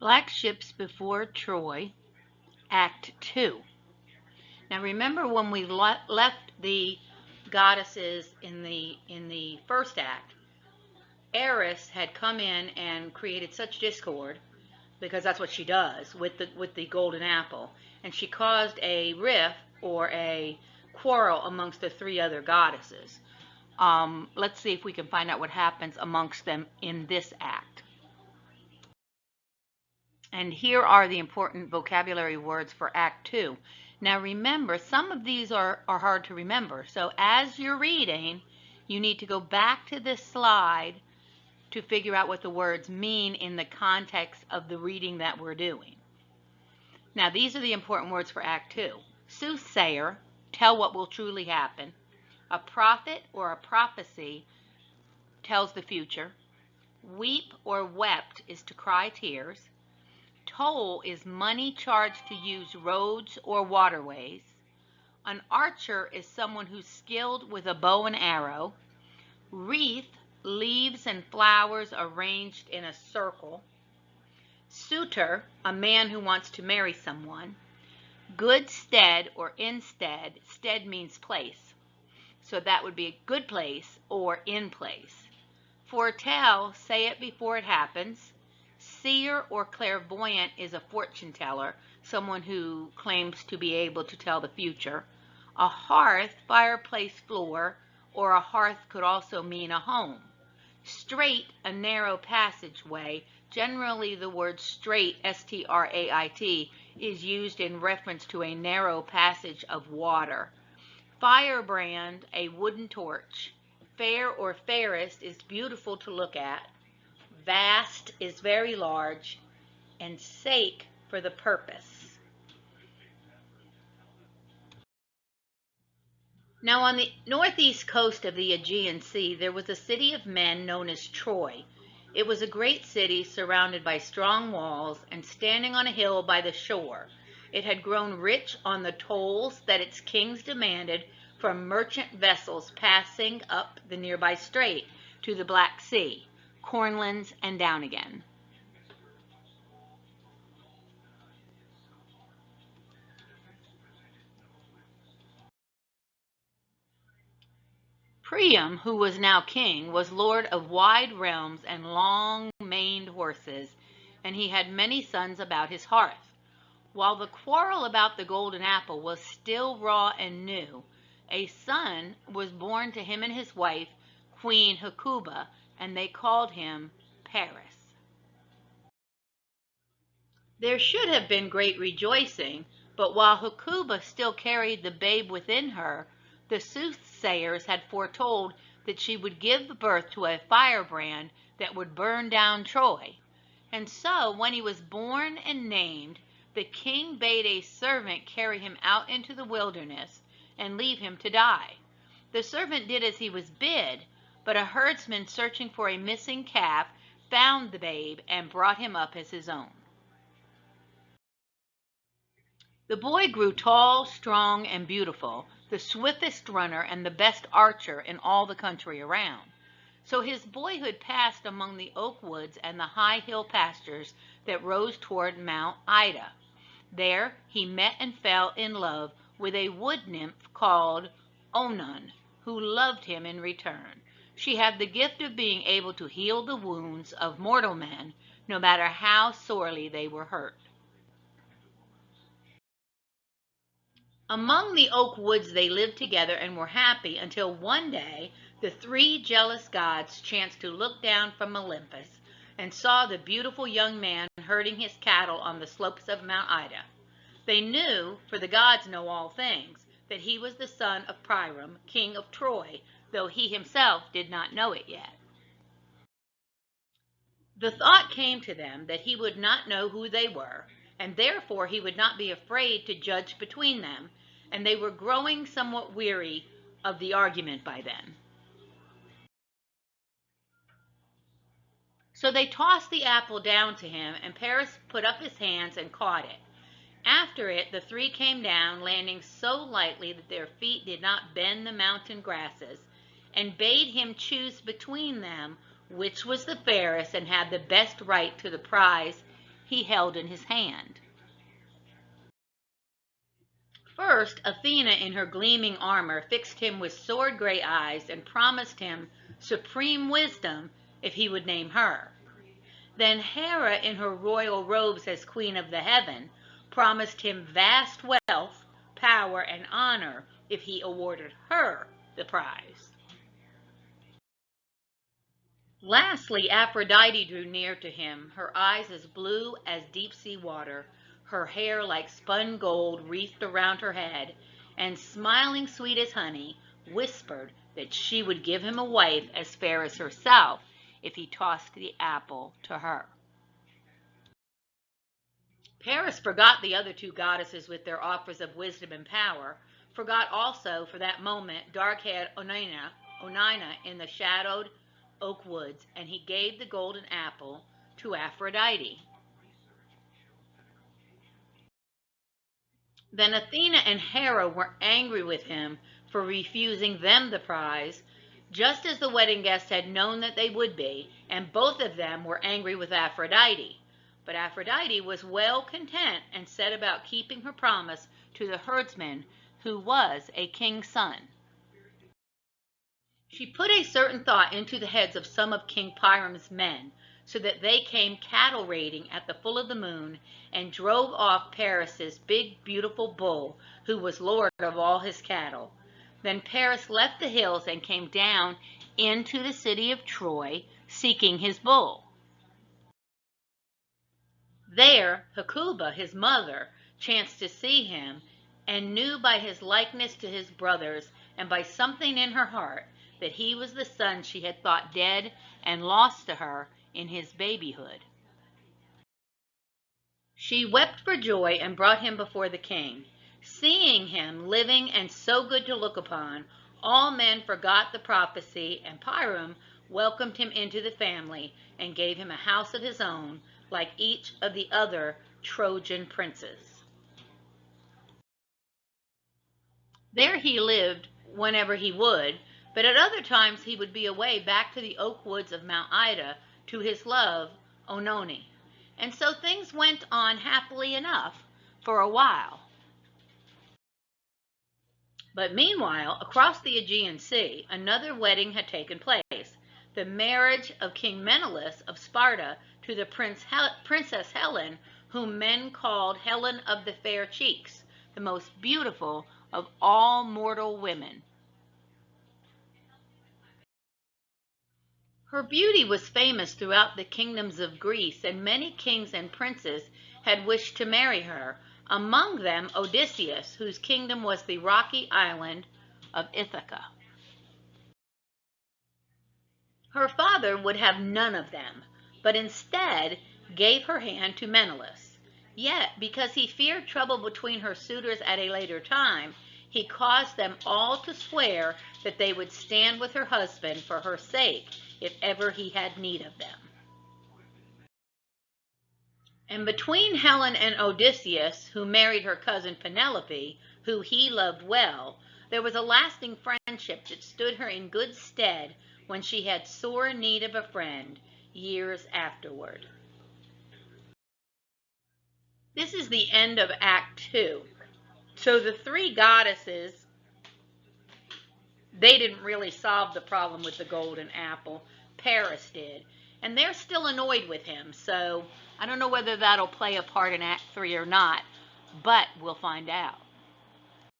Black Ships Before Troy, Act 2. Now remember when we left the goddesses in the first act, Eris had come in and created such discord, because that's what she does with the golden apple, and she caused a rift or a quarrel amongst the three other goddesses. Let's see if we can find out what happens amongst them in this act. And here are the important vocabulary words for Act 2. Now remember, some of these are hard to remember. So as you're reading, you need to go back to this slide to figure out what the words mean in the context of the reading that we're doing. Now these are the important words for Act 2. Soothsayer, tell what will truly happen. A prophet or a prophecy tells the future. Weep or wept is to cry tears. Toll is money charged to use roads or waterways. An archer is someone who's skilled with a bow and arrow. Wreath, leaves and flowers arranged in a circle. Suitor, a man who wants to marry someone. Good stead or instead, stead means place. So that would be a good place or in place. Foretell, say it before it happens. Seer or clairvoyant is a fortune teller, someone who claims to be able to tell the future. A hearth, fireplace floor, or a hearth could also mean a home. Straight, a narrow passageway. Generally the word straight, S-T-R-A-I-T, is used in reference to a narrow passage of water. Firebrand, a wooden torch. Fair or fairest is beautiful to look at. Vast is very large, and sake for the purpose. Now on the northeast coast of the Aegean Sea, there was a city of men known as Troy. It was a great city surrounded by strong walls and standing on a hill by the shore. It had grown rich on the tolls that its kings demanded from merchant vessels passing up the nearby strait to the Black Sea, Cornlands, and down again. Priam, who was now king, was lord of wide realms and long-maned horses, and he had many sons about his hearth. While the quarrel about the golden apple was still raw and new, a son was born to him and his wife, Queen Hecuba, and they called him Paris. There should have been great rejoicing, but while Hecuba still carried the babe within her, the soothsayers had foretold that she would give birth to a firebrand that would burn down Troy. And so, when he was born and named, the king bade a servant carry him out into the wilderness and leave him to die. The servant did as he was bid, but a herdsman searching for a missing calf found the babe and brought him up as his own. The boy grew tall, strong, and beautiful, the swiftest runner and the best archer in all the country around. So his boyhood passed among the oak woods and the high hill pastures that rose toward Mount Ida. There he met and fell in love with a wood nymph called Onon, who loved him in return. She had the gift of being able to heal the wounds of mortal men, no matter how sorely they were hurt. Among the oak woods they lived together and were happy until one day the three jealous gods chanced to look down from Olympus and saw the beautiful young man herding his cattle on the slopes of Mount Ida. They knew, for the gods know all things, that he was the son of Priam, king of Troy, though he himself did not know it yet. The thought came to them that he would not know who they were, and therefore he would not be afraid to judge between them, and they were growing somewhat weary of the argument by then. So they tossed the apple down to him, and Paris put up his hands and caught it. After it, the three came down, landing so lightly that their feet did not bend the mountain grasses, and bade him choose between them which was the fairest and had the best right to the prize he held in his hand. First, Athena in her gleaming armor fixed him with sword-gray eyes and promised him supreme wisdom if he would name her. Then Hera in her royal robes as queen of the heaven promised him vast wealth, power, and honor if he awarded her the prize. Lastly, Aphrodite drew near to him, her eyes as blue as deep-sea water, her hair like spun gold wreathed around her head, and smiling sweet as honey, whispered that she would give him a wife as fair as herself if he tossed the apple to her. Paris forgot the other two goddesses with their offers of wisdom and power, forgot also for that moment dark-haired Oneina in the shadowed oak woods, and he gave the golden apple to Aphrodite. Then Athena and Hera were angry with him for refusing them the prize, just as the wedding guests had known that they would be, and both of them were angry with Aphrodite. But Aphrodite was well content and set about keeping her promise to the herdsman, who was a king's son. She put a certain thought into the heads of some of King Priam's men, so that they came cattle raiding at the full of the moon and drove off Paris's big, beautiful bull, who was lord of all his cattle. Then Paris left the hills and came down into the city of Troy, seeking his bull. There, Hecuba, his mother, chanced to see him, and knew by his likeness to his brothers, and by something in her heart, that he was the son she had thought dead and lost to her in his babyhood. She wept for joy and brought him before the king. Seeing him living and so good to look upon, all men forgot the prophecy, and Priam welcomed him into the family and gave him a house of his own, like each of the other Trojan princes. There he lived whenever he would, but at other times he would be away back to the oak woods of Mount Ida to his love, Oenone. And so things went on happily enough for a while. But meanwhile, across the Aegean Sea, another wedding had taken place, the marriage of King Menelaus of Sparta to the Princess Helen, whom men called Helen of the Fair Cheeks, the most beautiful of all mortal women. Her beauty was famous throughout the kingdoms of Greece, and many kings and princes had wished to marry her, among them Odysseus, whose kingdom was the rocky island of Ithaca. Her father would have none of them, but instead gave her hand to Menelaus. Yet, because he feared trouble between her suitors at a later time, he caused them all to swear that they would stand with her husband for her sake if ever he had need of them. And between Helen and Odysseus, who married her cousin Penelope, who he loved well, there was a lasting friendship that stood her in good stead when she had sore need of a friend years afterward. This is the end of Act 2. So the three goddesses, they didn't really solve the problem with the golden apple. Paris did. And they're still annoyed with him. So I don't know whether that'll play a part in Act 3 or not, but we'll find out.